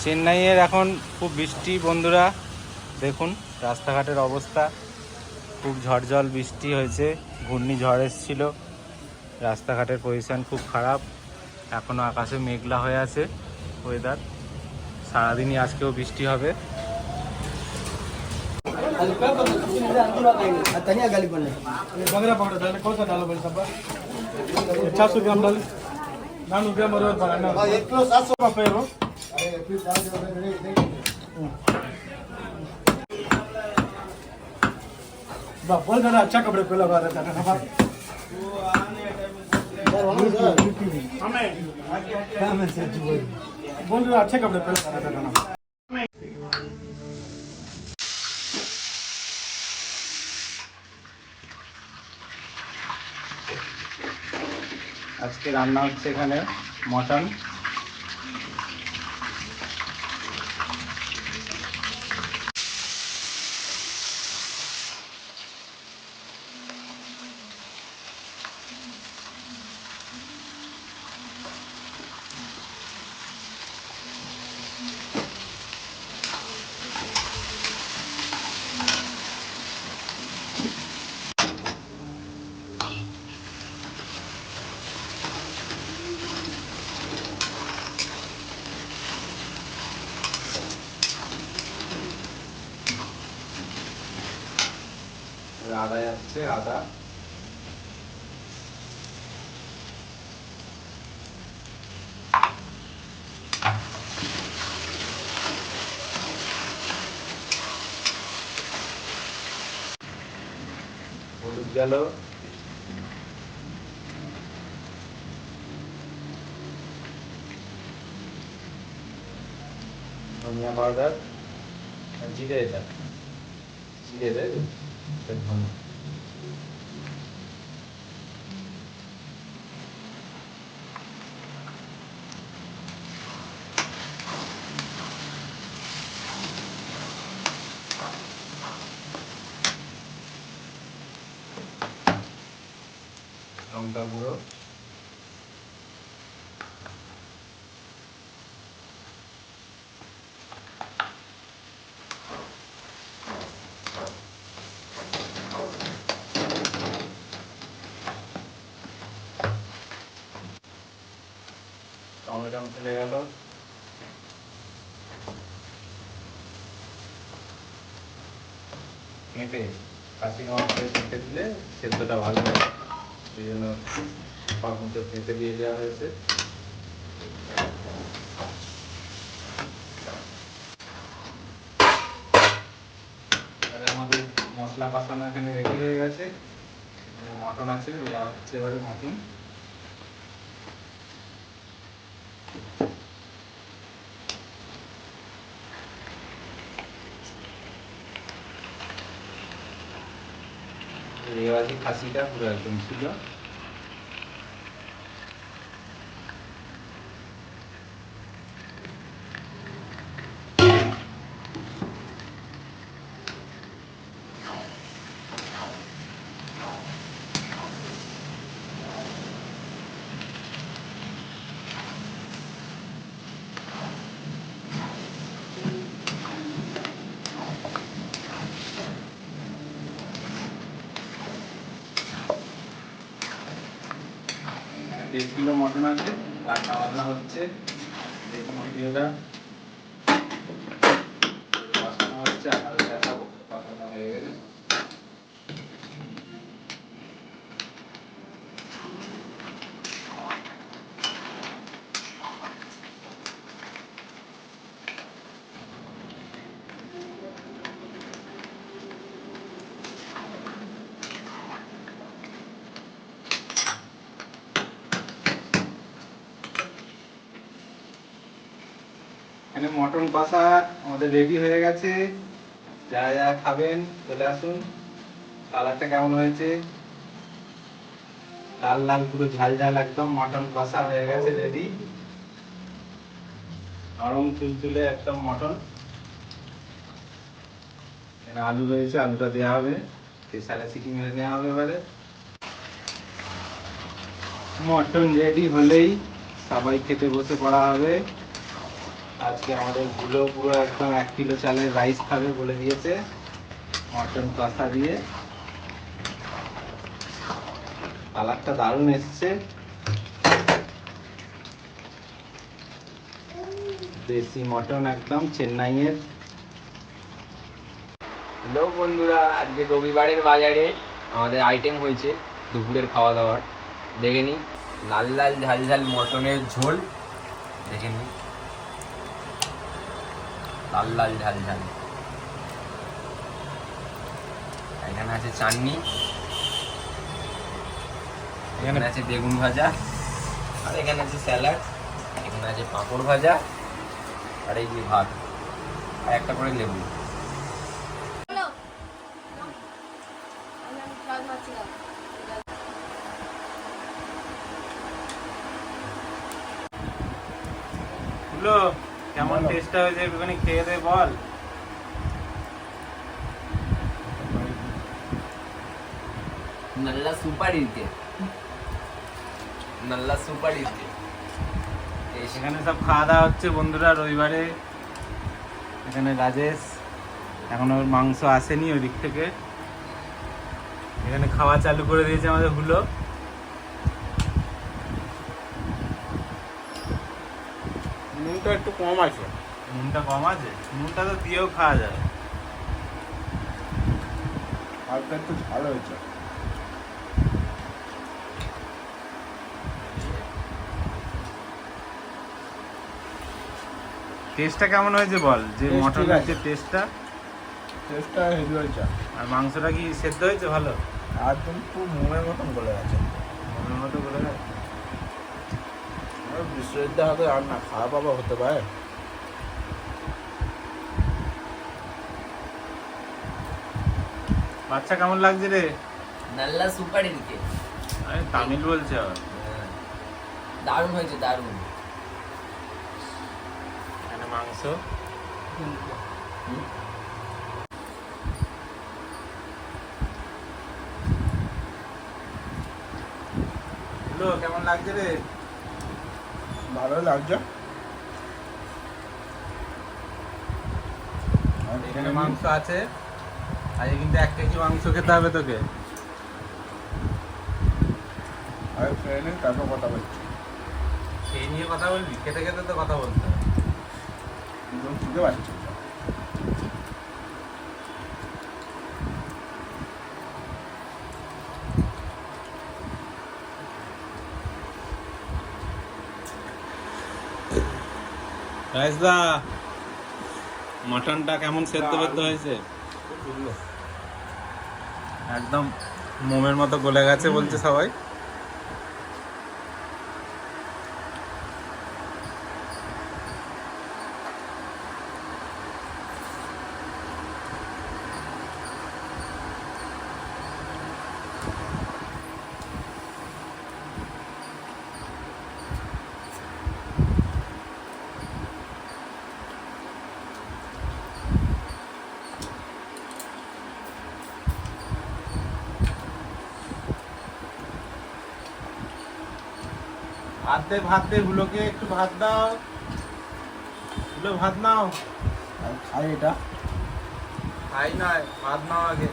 চেন্নাইয়ের এখন খুব বৃষ্টি বন্ধুরা, দেখুন রাস্তাঘাটের অবস্থা, খুব ঝড় বৃষ্টি হয়েছে, ঘূর্ণিঝড় এসেছিল, রাস্তাঘাটের পজিশন খুব খারাপ, এখনও আকাশে মেঘলা হয়ে আছে ওয়েদার, সারাদিনই আজকেও বৃষ্টি হবে। बोल जरा अच्छा कपड़े पे लगा रहता है बोल जरा अच्छे कपड़े पे लगा रहता है। আজকে রান্না হচ্ছে এখানে মটন, আদা যাচ্ছে, আদা হলুদ গেল, ধনিয়া পাউডার, জিরে, এটা জিরে দেবে, লঙ্কা গুঁড়ো, টমেটো চলে গেল, পেঁপে কাশি লঙ্কা পেঁপে দিলে সেদ্ধটা ভালো হয়, সেই জন্য পেঁপে দিয়ে দেওয়া হয়েছে। আমাদের মশলা কষানো এখানে রেডি হয়ে গেছে, মটন আছে, হচ্ছে এবারে মটন। রেওয়াজি খাসিটা পুরো একদম ছিল, দেড় কিলো মটন আছে, রান্না বান্না হচ্ছে, দেখুন ভিডিওটা কষানো হচ্ছে, আপনাদের দেখাবো কষানো হয়ে গেলে। এখানে মটন কষা আমাদের রেডি হয়ে গেছে, যারা যারা খাবেন চলে আসুন। কালারটা কেমন হয়েছে, লাল লাল পুরো ঝাল ঝাল একদম মটন কষা হয়ে গেছে রেডি, নরম তুলতুলে একদম মটন। এখানে আলু রয়েছে, আলুটা দেওয়া হবে, প্রেসারে সিটি মেরে নেওয়া হবে। এবারে মটন রেডি হলেই সবাই খেতে বসে পড়া হবে। আজকে আমাদের গুলো পুরো একদম 1 কিলো চালের রাইস খাবে বলে দিয়েছে, মটন কষা দিয়ে। কালারটা দারুণ এসছে। দেশি মটন একদম চেন্নাইয়ের। হ্যালো বন্ধুরা, আজকে রবিবারের বাজারে আমাদের আইটেম হয়েছে দুপুরের খাওয়া দাওয়ার। দেখে নিই, লাল লাল ঝাল ঝাল মটনের ঝোল। দেখে নিই, লাল লাল ঝাল ঝাল। এখানে আছে চাটনি, এখানে আছে বেগুন ভাজা, আর এখানে আছে স্যালাড, এখানে আছে পাঁপড় ভাজা, আর এই যে ভাত, আর একটা করে লেবু। গুলো কেমন টেস্টটা হয়েছে একটুখানি খেয়ে দে বল। नल्ला सुपर इनके, नल्ला सुपर इनके। এখানে সব খাওয়া দাওয়া হচ্ছে বন্ধুরা রবিবারে। এখানে রাজেশ, এখন ওর মাংস আসেনি ওই দিক থেকে। এখানে খাওয়া চালু করে দিয়েছে আমাদের হুলো। নুনটা একটু কম আছে। নুনটা কম আছে, নুনটা তো দিয়েও খাওয়া যায়। হালকা একটু ঝাল হয়েছে। টেস্টটা কেমন হয়েছে বল, যে Taste মটনের ঠিক আছে। যে টেস্টটা। টেস্টটা হেভি হয়েছে, আর মাংসটা কি সেদ্ধ হয়েছে ভালো? একদম পুরো মোমের মতন গলে গেছে। মনের মতো করে দেয়। বিশ্বজিৎ হাতে আর না খারাপ আবার হতে পারে। বাচ্চা কেমন লাগছে রে? নাল্লা সুপার ইনকে। আরে তামিল বলছে আবার। দারুণ হয়েছে, দারুণ। এখানে মাংস। হ্যালো, কেমন লাগছে রে? ভালো লাগছে। এখানে মাংস আছে। আজকে কিন্তু 1 কেজি মাংস খেতে হবে তোকে। আর ট্রেনে তারপর কথা বলছি। সেই নিয়ে কথা বলবি? খেতে খেতে তো কথা বলতে হবে। একদম শুনতে পাচ্ছি। রাইসদা, মটনটা কেমন সেদ্ধ বেদ্ধ হয়েছে? একদম মোমের মতো গলে গেছে বলছে সবাই। ভাত দে হুলোকে, একটু ভাত দাও। হুলো ভাত নাও। আর খাই এটা। খাই নয়, ভাত নাও আগে।